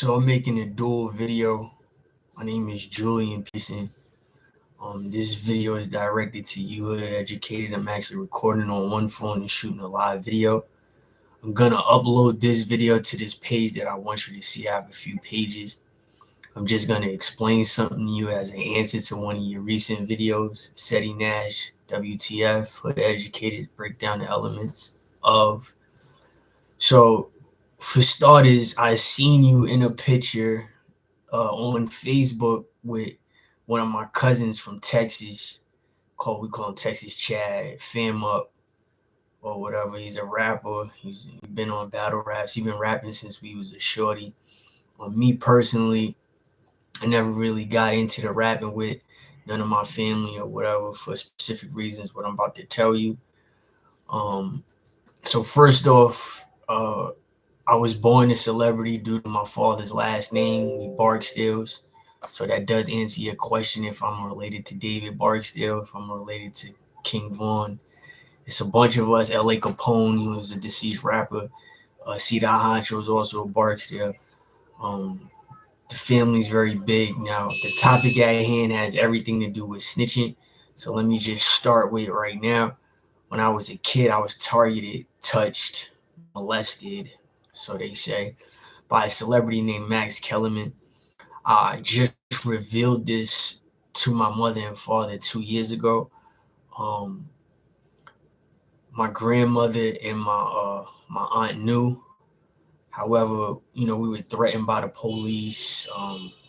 So I'm making a dual video. My name is Julian Pearson. This video is directed to you hood educated. I'm actually recording on one phone and shooting a live video. I'm gonna upload this video to this page that I want you to see. I have a few pages. I'm just gonna explain something to you as an answer to one of your recent videos. SETI Nash, WTF, hood educated, break down the elements of. So for starters, I seen you in a picture on Facebook with one of my cousins from Texas. We call him Texas Chad, Fam Up or whatever. He's a rapper. He's been on battle raps. He's been rapping since we was a shorty. Me personally, I never really got into the rapping with none of my family or whatever for specific reasons. What I'm about to tell you. So first off, I was born a celebrity due to my father's last name, we Barksdales. So that does answer your question if I'm related to David Barksdale, if I'm related to King Vaughn. It's a bunch of us. L.A. Capone, he was a deceased rapper. Cedar Honcho is also a Barksdale. The family's very big. Now, the topic at hand has everything to do with snitching. So let me just start with right now. When I was a kid, I was targeted, touched, molested, so they say, by a celebrity named Max Kellerman. I just revealed this to my mother and father 2 years ago. Um, my grandmother and my aunt knew. However, we were threatened by the police.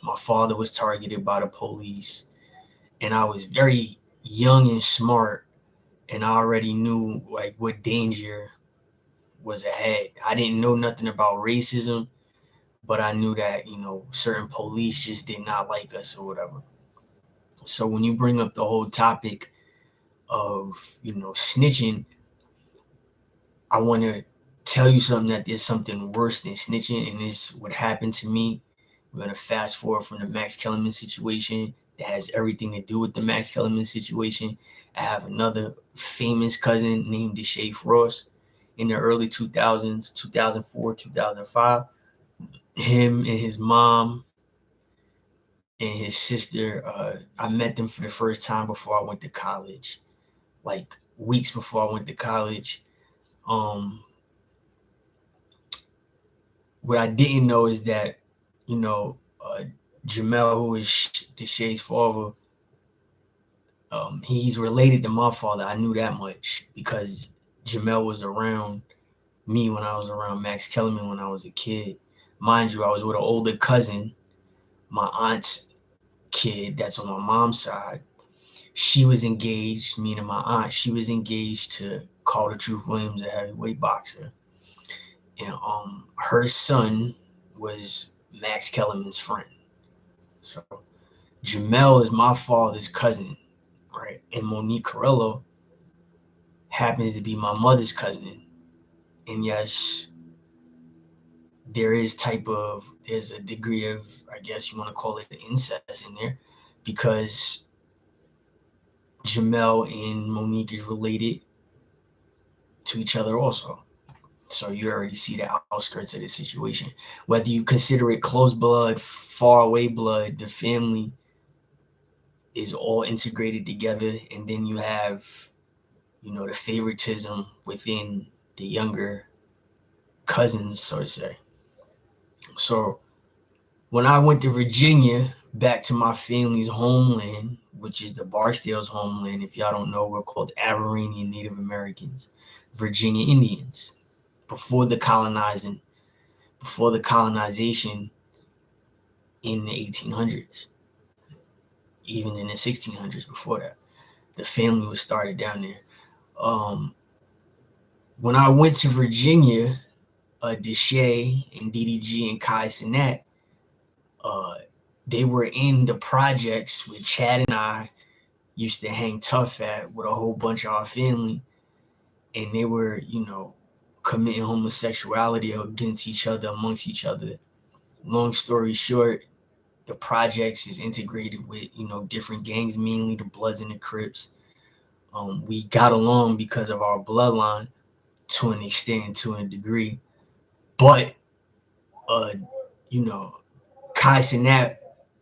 My father was targeted by the police, and I was very young and smart, and I already knew like what danger was ahead. I didn't know nothing about racism, but I knew that, certain police just did not like us or whatever. So when you bring up the whole topic of, snitching, I want to tell you something that there's something worse than snitching, and it's what happened to me. We're going to fast forward from the Max Kellerman situation that has everything to do with the Max Kellerman situation. I have another famous cousin named Deshae Frost in the early 2000s, 2004, 2005. Him and his mom and his sister, I met them for the first time before I went to college, like weeks before I went to college. What I didn't know is that, Jamel, who is Deshae's father, he's related to my father. I knew that much because Jamel was around me when I was around Max Kellerman when I was a kid. Mind you, I was with an older cousin, my aunt's kid that's on my mom's side. She was engaged, meaning my aunt, she was engaged to Carter Truth Williams, a heavyweight boxer. And her son was Max Kellerman's friend. So Jamel is my father's cousin, right? And Monique Carrillo happens to be my mother's cousin. And yes, there's a degree of, I guess you want to call it incest in there, because Jamel and Monique is related to each other also. So you already see the outskirts of the situation. Whether you consider it close blood, far away blood, the family is all integrated together. And then you have, the favoritism within the younger cousins, so to say. So when I went to Virginia, back to my family's homeland, which is the Barksdale's homeland, if y'all don't know, we're called Aborigine Native Americans, Virginia Indians. Before the colonization in the 1800s, even in the 1600s before that, the family was started down there. When I went to Virginia, Deshae and DDG and Kai Sinet, they were in the projects where Chad and I used to hang tough at with a whole bunch of our family, and they were, committing homosexuality against each other, amongst each other. Long story short, the projects is integrated with, different gangs, mainly the Bloods and the Crips. We got along because of our bloodline to an extent, to a degree, but, Kai Cenat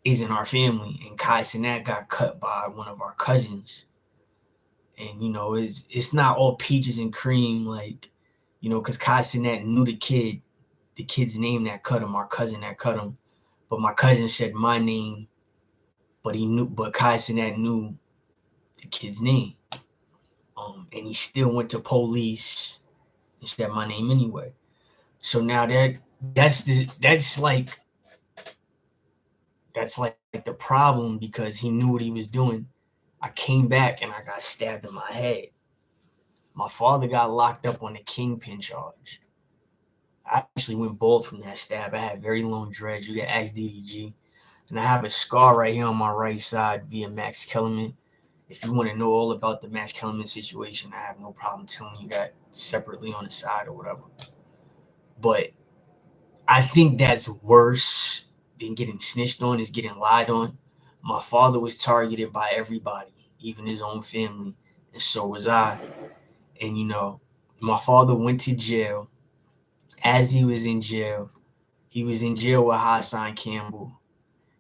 is in our family, and Kai Cenat got cut by one of our cousins. And it's not all peaches and cream, like, because Kai Cenat knew the kid's name that cut him, our cousin that cut him. But my cousin said my name, but Kai Cenat knew the kid's name. And he still went to police and said my name anyway. So now that's like the problem, because he knew what he was doing. I came back and I got stabbed in my head. My father got locked up on the kingpin charge. I actually went bald from that stab. I had very long dreads. You can ask DDG. And I have a scar right here on my right side via Max Kellerman. If you want to know all about the Max Kellerman situation, I have no problem telling you that separately on the side or whatever. But I think that's worse than getting snitched on, is getting lied on. My father was targeted by everybody, even his own family, and so was I. And my father went to jail. As he was in jail with Hassan Campbell.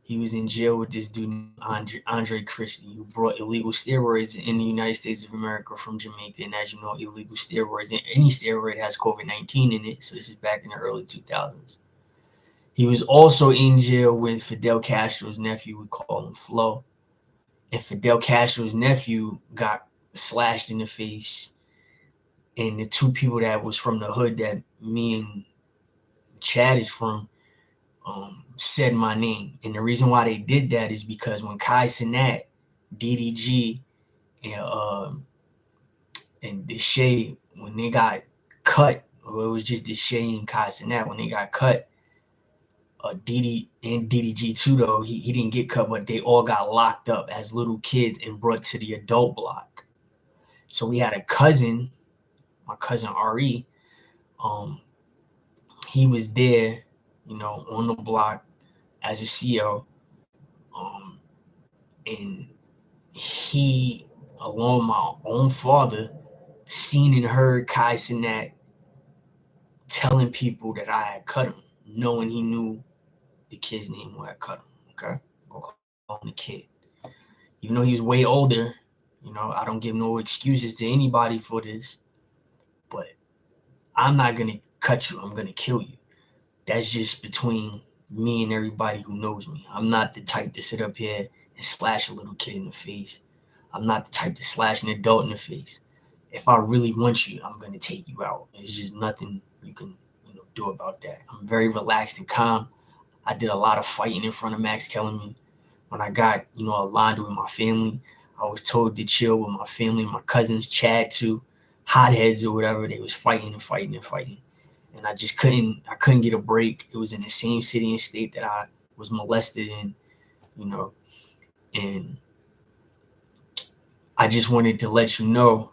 He was in jail with this dude named Andre Christie, who brought illegal steroids in the United States of America from Jamaica. And as you know, illegal steroids, and any steroid has COVID-19 in it. So this is back in the early 2000s. He was also in jail with Fidel Castro's nephew. We call him Flo. And Fidel Castro's nephew got slashed in the face. And the two people that was from the hood that me and Chad is from said my name. And the reason why they did that is because when Kai Cenat, DDG, and Deshae, when they got cut, or it was just Deshae and Kai Cenat, when they got cut, DD and DDG too, though, he didn't get cut, but they all got locked up as little kids and brought to the adult block. So we had a cousin, my cousin Ari, he was there, on the block as a CO, and he, along with my own father, seen and heard Kai Cenat telling people that I had cut him, knowing he knew the kid's name where I cut him. Okay, go call him the kid. Even though he was way older, I don't give no excuses to anybody for this, but I'm not gonna cut you. I'm gonna kill you. That's just between me and everybody who knows me. I'm not the type to sit up here and slash a little kid in the face. I'm not the type to slash an adult in the face. If I really want you, I'm gonna take you out. There's just nothing you can, do about that. I'm very relaxed and calm. I did a lot of fighting in front of Max Kellerman. When I got, aligned with my family, I was told to chill with my family, my cousins, Chad too, hotheads or whatever. They was fighting and fighting and fighting. And I just couldn't get a break. It was in the same city and state that I was molested in, and I just wanted to let you know,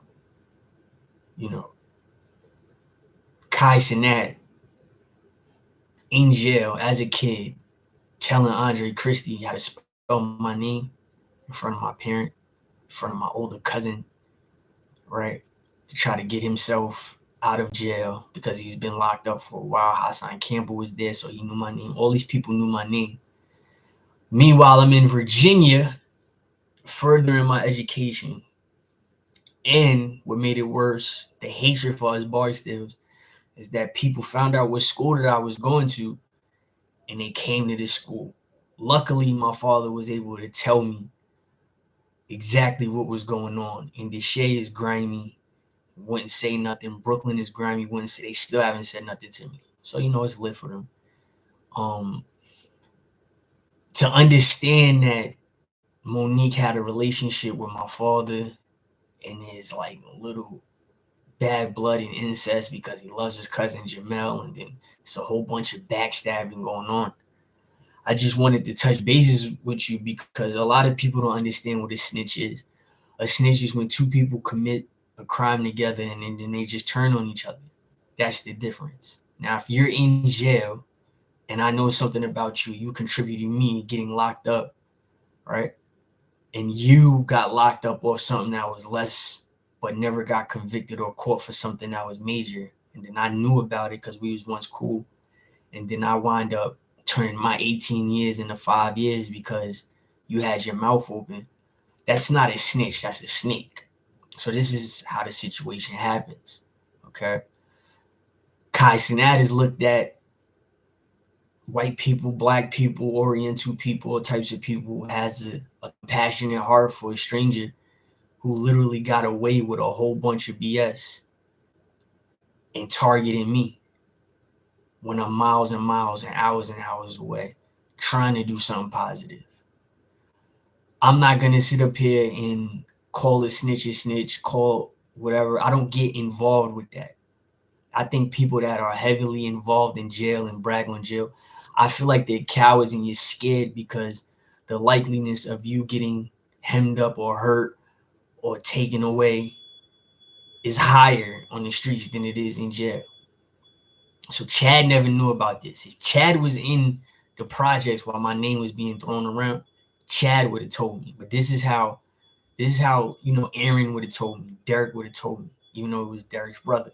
Kai Cenat in jail as a kid, telling Andre Christie how to spell my name in front of my parent, in front of my older cousin, right? To try to get himself out of jail because he's been locked up for a while. Hassan Campbell was there, so he knew my name. All these people knew my name. Meanwhile, I'm in Virginia, furthering my education. And what made it worse, the hatred for us Barksdales, is that people found out what school that I was going to, and they came to this school. Luckily, my father was able to tell me exactly what was going on. And Deshae is grimy, wouldn't say nothing. Brooklyn is grimy, wouldn't say. They still haven't said nothing to me. So, it's lit for them. To understand that Monique had a relationship with my father and is like a little bad blood and incest because he loves his cousin Jamel, and then it's a whole bunch of backstabbing going on. I just wanted to touch bases with you because a lot of people don't understand what a snitch is. A snitch is when two people commit a crime together and then they just turn on each other. That's the difference. Now, if you're in jail and I know something about you, you contributed to me getting locked up, right? And you got locked up off something that was less, but never got convicted or caught for something that was major. And then I knew about it because we was once cool. And then I wind up turning my 18 years into 5 years because you had your mouth open. That's not a snitch, that's a snake. So this is how the situation happens. Okay. Kai Cenat is looked at white people, black people, oriental people, types of people, has a compassionate heart for a stranger who literally got away with a whole bunch of BS and targeting me when I'm miles and miles and hours away trying to do something positive. I'm not going to sit up here and call a snitch, call whatever. I don't get involved with that. I think people that are heavily involved in jail and brag on jail, I feel like they're cowards and you're scared because the likeliness of you getting hemmed up or hurt or taken away is higher on the streets than it is in jail. So Chad never knew about this. If Chad was in the projects while my name was being thrown around, Chad would have told me. But this is how Aaron would have told me, Derek would have told me, even though it was Derek's brother.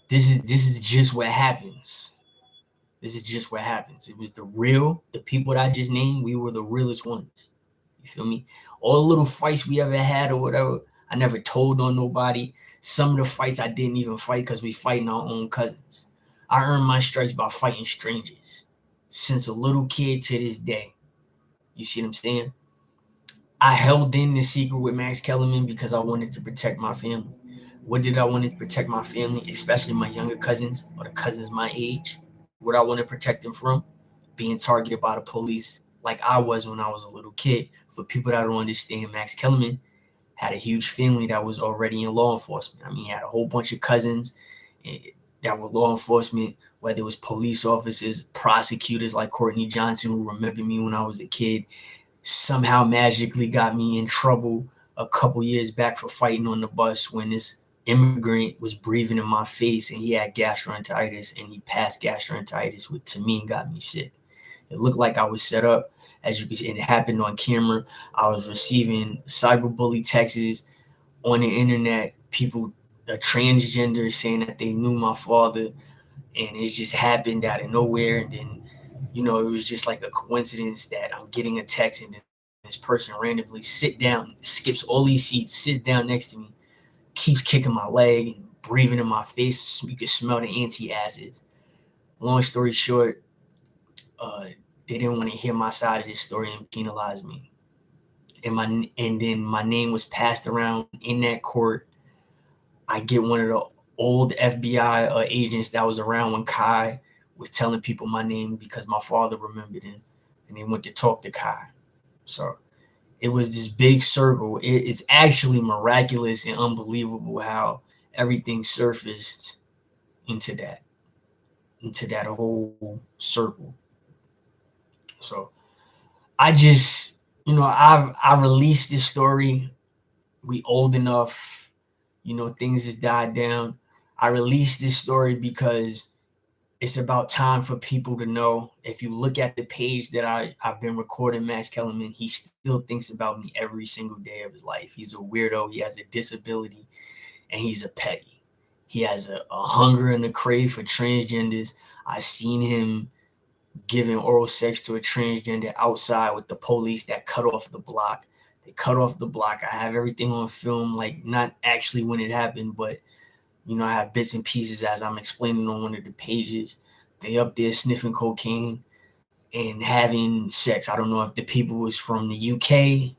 This is just what happens. This is just what happens. It was the people that I just named, we were the realest ones. You feel me? All the little fights we ever had or whatever, I never told on nobody. Some of the fights I didn't even fight because we fighting our own cousins. I earned my stripes by fighting strangers since a little kid to this day. You see what I'm saying? I held in the secret with Max Kellerman because I wanted to protect my family. What did I want to protect my family, especially my younger cousins or the cousins my age? What I want to protect them from? Being targeted by the police like I was when I was a little kid. For people that don't understand, Max Kellerman had a huge family that was already in law enforcement. I mean, he had a whole bunch of cousins that were law enforcement, whether it was police officers, prosecutors like Courtney Johnson, who remembered me when I was a kid, somehow magically got me in trouble a couple years back for fighting on the bus when this immigrant was breathing in my face and he had gastroenteritis and he passed gastroenteritis to me and got me sick. It looked like I was set up. As you can see, it happened on camera. I was receiving cyberbully texts on the internet, people, transgender, saying that they knew my father, and it just happened out of nowhere. And then, it was just like a coincidence that I'm getting a text and then this person randomly sit down, skips all these seats, sits down next to me, keeps kicking my leg and breathing in my face. You could smell the anti-acids. Long story short, they didn't want to hear my side of this story and penalize me. And then my name was passed around in that court. I get one of the old FBI agents that was around when Kai was telling people my name because my father remembered him, and they went to talk to Kai. So it was this big circle. It's actually miraculous and unbelievable how everything surfaced into that whole circle. So I just, I released this story. We old enough, things just died down. I released this story because it's about time for people to know. If you look at the page that I've been recording Max Kellerman, he still thinks about me every single day of his life. He's a weirdo. He has a disability and he's a petty. He has a hunger and a crave for transgenders. I seen him giving oral sex to a transgender outside with the police that cut off the block. They cut off the block. I have everything on film, like not actually when it happened, but I have bits and pieces as I'm explaining on one of the pages. They up there sniffing cocaine and having sex. I don't know if the people was from the UK,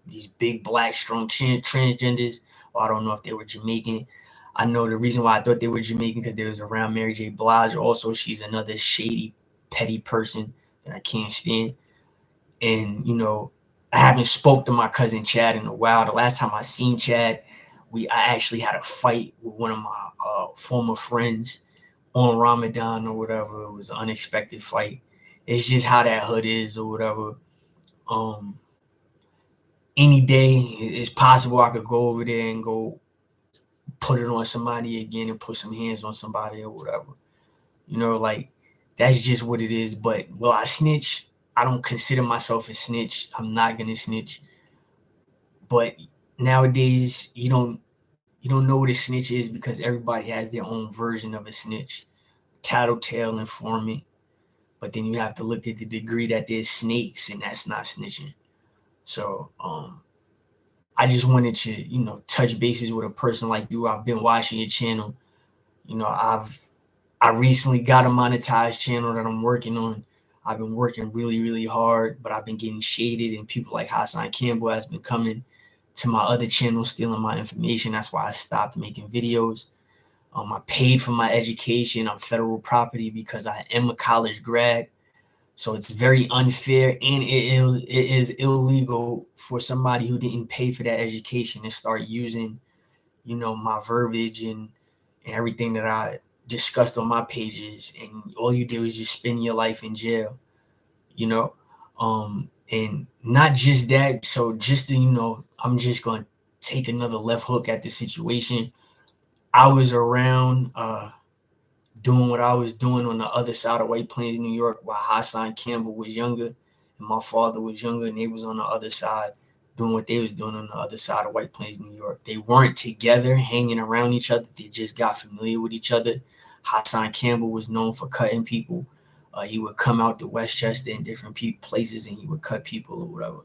these big black strong transgenders, or I don't know if they were Jamaican. I know the reason why I thought they were Jamaican because they was around Mary J. Blige. Also, she's another shady, petty person that I can't stand. And I haven't spoke to my cousin Chad in a while. The last time I seen Chad, I actually had a fight with one of my former friends on Ramadan or whatever. It was an unexpected fight. It's just how that hood is or whatever. Um, any day it's possible I could go over there and go put it on somebody again and put some hands on somebody or whatever. Like that's just what it is. But will I snitch? I don't consider myself a snitch. I'm not gonna snitch. But nowadays you don't know what a snitch is because everybody has their own version of a snitch. Tattletale, informant, but then you have to look at the degree that there's snakes, and that's not snitching. So I just wanted to, touch bases with a person like you. I've been watching your channel. I recently got a monetized channel that I'm working on. I've been working really, really hard, but I've been getting shaded, and people like Hassan Campbell has been coming to my other channel, stealing my information. That's why I stopped making videos. I paid for my education. I'm federal property because I am a college grad. So it's very unfair, and it is illegal for somebody who didn't pay for that education to start using, my verbiage and everything that I discussed on my pages, and all you do is just spend your life in jail, you know. And not just that. So just to, I'm just going to take another left hook at the situation. I was around doing what I was doing on the other side of White Plains, New York, while Hassan Campbell was younger and my father was younger, and they was on the other side doing what they was doing on the other side of White Plains, New York. They weren't together hanging around each other. They just got familiar with each other. Hassan Campbell was known for cutting people. He would come out to Westchester and different places, and he would cut people or whatever.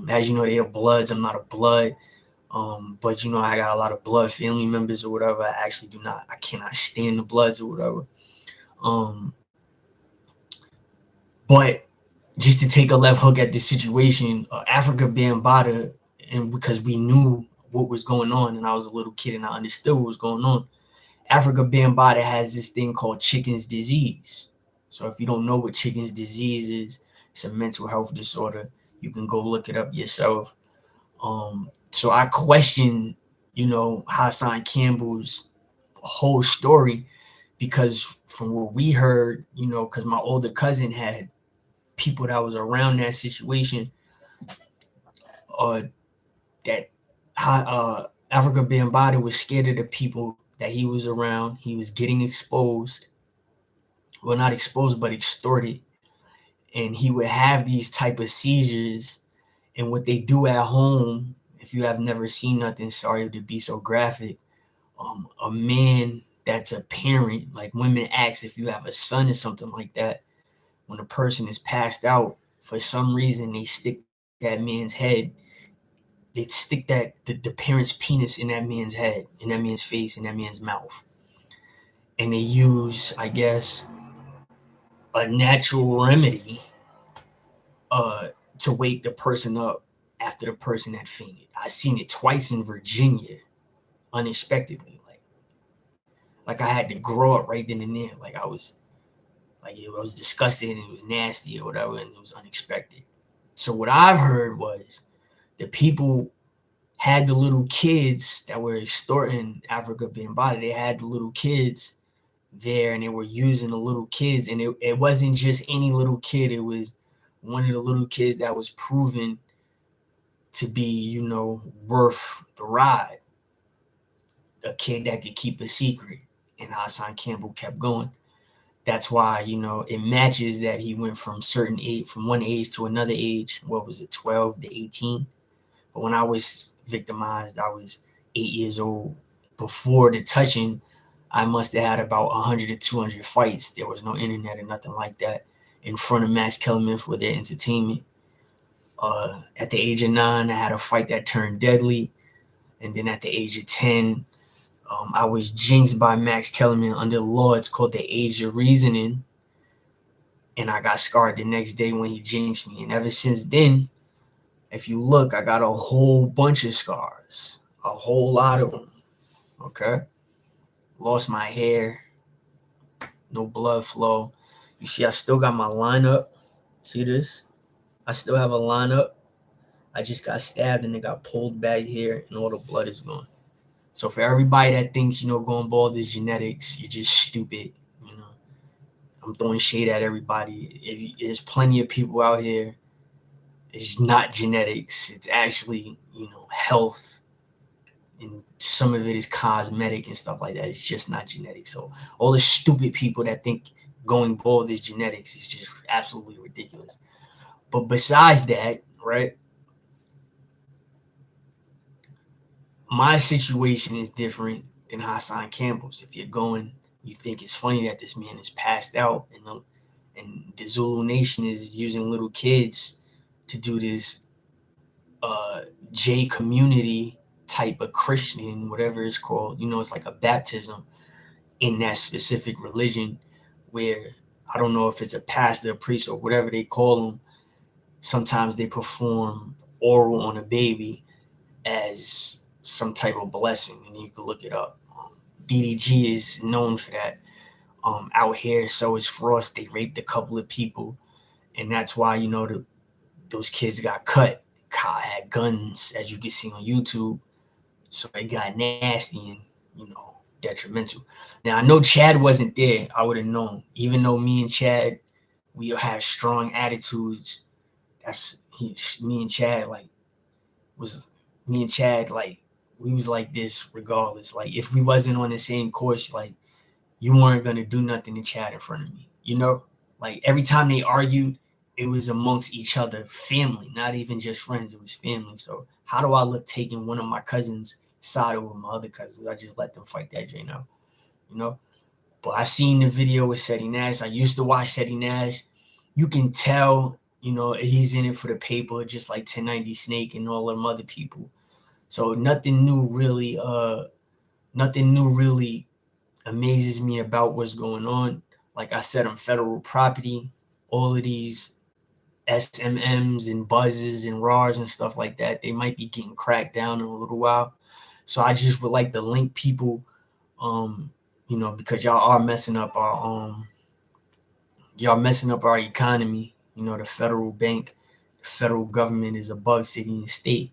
As you know, they are Bloods. I'm not a Blood. But I got a lot of Blood family members or whatever. I cannot stand the Bloods or whatever. But just to take a left hook at this situation, Africa Bambaataa, and because we knew what was going on, and I was a little kid and I understood what was going on, Africa Bambaataa has this thing called chicken's disease. So if you don't know what chicken's disease is, it's a mental health disorder. You can go look it up yourself. So I question, Hassan Campbell's whole story, because from what we heard, because my older cousin had people that was around that situation, that Africa Bambaataa was scared of the people that he was around. He was getting exposed. Well, not exposed, but extorted. And he would have these type of seizures. And what they do at home, if you have never seen nothing, sorry to be so graphic, a man that's a parent, like women ask if you have a son or something like that, when a person is passed out, for some reason they stick that man's head, they stick the parent's penis in that man's head, in that man's face, in that man's mouth. And they use, I guess, a natural remedy to wake the person up after the person had fainted. I seen it twice in Virginia, unexpectedly. Like I had to grow up right then and there. It was disgusting and it was nasty or whatever, and it was unexpected. So what I've heard was the people had the little kids that were extorting Africa Bambaataa. They had the little kids there, and they were using the little kids, and it wasn't just any little kid. It was one of the little kids that was proven to be, worth the ride. A kid that could keep a secret. And Hassan Campbell kept going. That's why, it matches that he went from certain age, from one age to another age. What was it, 12 to 18? But when I was victimized, I was 8 years old. Before the touching, I must have had about 100 to 200 fights. There was no internet or nothing like that in front of Max Kellerman for their entertainment. At the age of 9, I had a fight that turned deadly. And then at the age of 10, I was jinxed by Max Kellerman under the law. It's called the age of reasoning. And I got scarred the next day when he jinxed me. And ever since then, if you look, I got a whole bunch of scars, a whole lot of them. Okay. Lost my hair, no blood flow. You see, I still got my lineup. See this? I still have a lineup. I just got stabbed and it got pulled back here, and all the blood is gone. So for everybody that thinks, going bald is genetics, you're just stupid. I'm throwing shade at everybody. There's plenty of people out here. It's not genetics. It's actually, health. And some of it is cosmetic and stuff like that. It's just not genetics. So all the stupid people that think going bald is genetics is just absolutely ridiculous. But besides that, right, my situation is different than Hassan Campbell's. If you think it's funny that this man is passed out And the Zulu Nation is using little kids to do this J community type of Christian, whatever it's called. It's like a baptism in that specific religion where I don't know if it's a pastor, a priest, or whatever they call them. Sometimes they perform oral on a baby as some type of blessing, and you can look it up. DDG is known for that. Out here, so is Frost. They raped a couple of people, and that's why those kids got cut. Kyle had guns, as you can see on YouTube, so it got nasty and detrimental. Now I know Chad wasn't there. I would have known, even though me and Chad we have strong attitudes. Me and Chad was me and Chad we was like this regardless. Like if we wasn't on the same course, like you weren't gonna do nothing to Chad in front of me. Like every time they argued, it was amongst each other, family, not even just friends. It was family. So how do I look taking one of my cousins' side over my other cousins? I just let them fight that J now, you know. But I seen the video with Seti Nash. I used to watch Seti Nash. You can tell, he's in it for the paper, just like 1090 Snake and all them other people. So nothing new really amazes me about what's going on. Like I said, I'm federal property. All of these SMMs and buzzes and RARs and stuff like that, they might be getting cracked down in a little while. So I just would like to link people, because y'all are messing up our economy. The federal bank, the federal government is above city and state.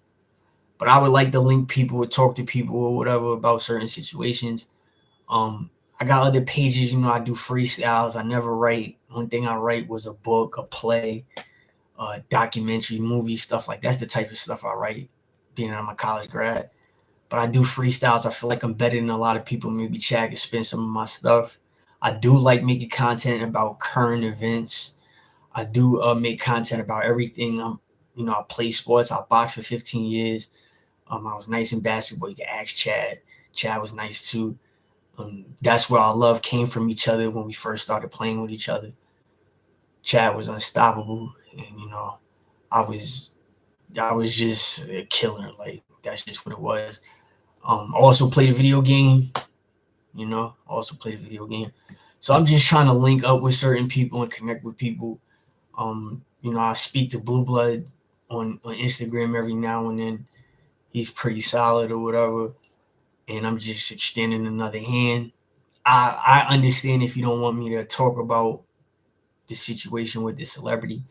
But I would like to link people or talk to people or whatever about certain situations. I got other pages, I do freestyles. I never write. One thing I write was a book, a play, documentary, movie, stuff like that's the type of stuff I write, being I'm a college grad. But I do freestyles. I feel like I'm better than a lot of people. Maybe Chad can spin some of my stuff. I do like making content about current events. I do make content about everything. I play sports. I boxed for 15 years. I was nice in basketball. You can ask Chad. Chad was nice too. That's where our love came from each other when we first started playing with each other. Chad was unstoppable, and I was just a killer. Like that's just what it was. I also played a video game. So I'm just trying to link up with certain people and connect with people. I speak to Blue Blood on Instagram every now and then. He's pretty solid or whatever, and I'm just extending another hand. I understand if you don't want me to talk about the situation with the celebrity.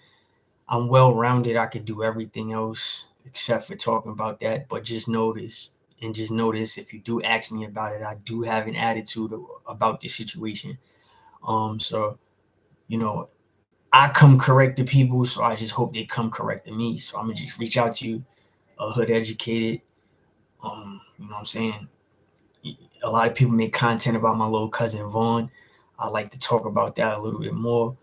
I'm well rounded. I could do everything else except for talking about that. But just notice if you do ask me about it, I do have an attitude about the situation. So I come correct to people, so I just hope they come correct to me. So I'm gonna just reach out to you, hood educated. You know what I'm saying? A lot of people make content about my little cousin Vaughn. I like to talk about that a little bit more.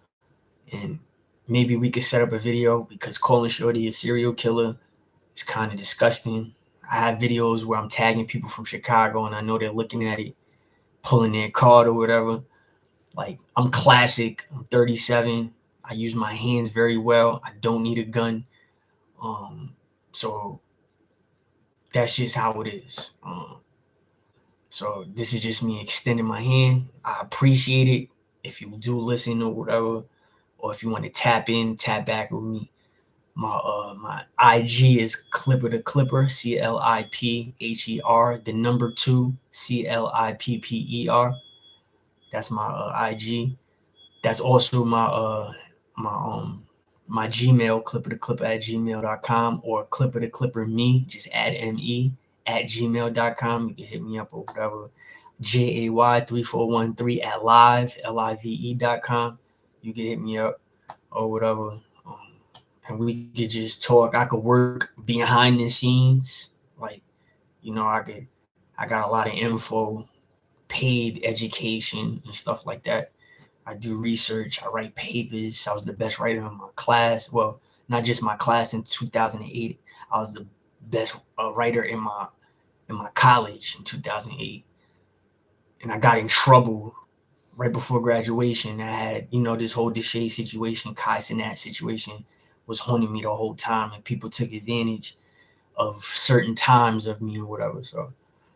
And maybe we could set up a video because calling Shorty a serial killer is kind of disgusting. I have videos where I'm tagging people from Chicago and I know they're looking at it, pulling their card or whatever. Like, I'm classic. I'm 37. I use my hands very well. I don't need a gun. So that's just how it is. So this is just me extending my hand. I appreciate it if you do listen or whatever, or if you want to tap back with me. My IG is Clipper the Clipper, CLIPHER, the number 2 CLIPPER. That's my IG. That's also my Gmail, clippertheclipper@gmail.com, or Clipper the Clipper me, just add ME at gmail.com. You can hit me up or whatever. JAY3413 at live.com. You can hit me up or whatever. And we could just talk. I could work behind the scenes. Like, I got a lot of info, paid education and stuff like that. I do research. I write papers. I was the best writer in my class. Well, not just my class in 2008. I was the best writer in my college in 2008. And I got in trouble right before graduation, I had, this whole Deshae situation, Kai that situation was haunting me the whole time, and people took advantage of certain times of me or whatever. So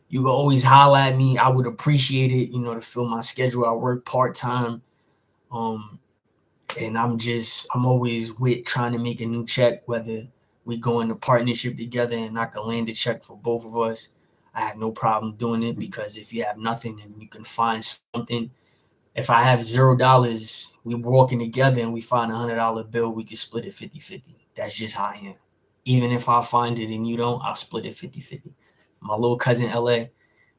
you can always holler at me. I would appreciate it, to fill my schedule. I work part time. Um, and I'm always with trying to make a new check, whether we go into partnership together and I can land a check for both of us. I have no problem doing it, because if you have nothing and you can find something, if I have $0, we walking together and we find $100 bill, we can split it 50-50. That's just how I am. Even if I find it and you don't, I'll split it 50-50. My little cousin LA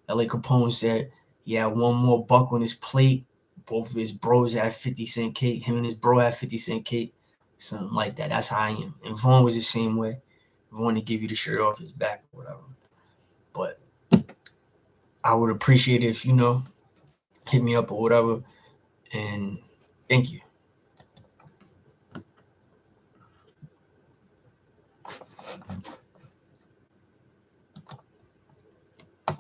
Capone said he had one more buck on his plate. Both of his bros had 50-cent cake. Him and his bro had 50-cent cake. Something like that. That's how I am. And Vaughn was the same way. Vaughn to give you the shirt off his back or whatever. But I would appreciate it if, hit me up or whatever. And thank you.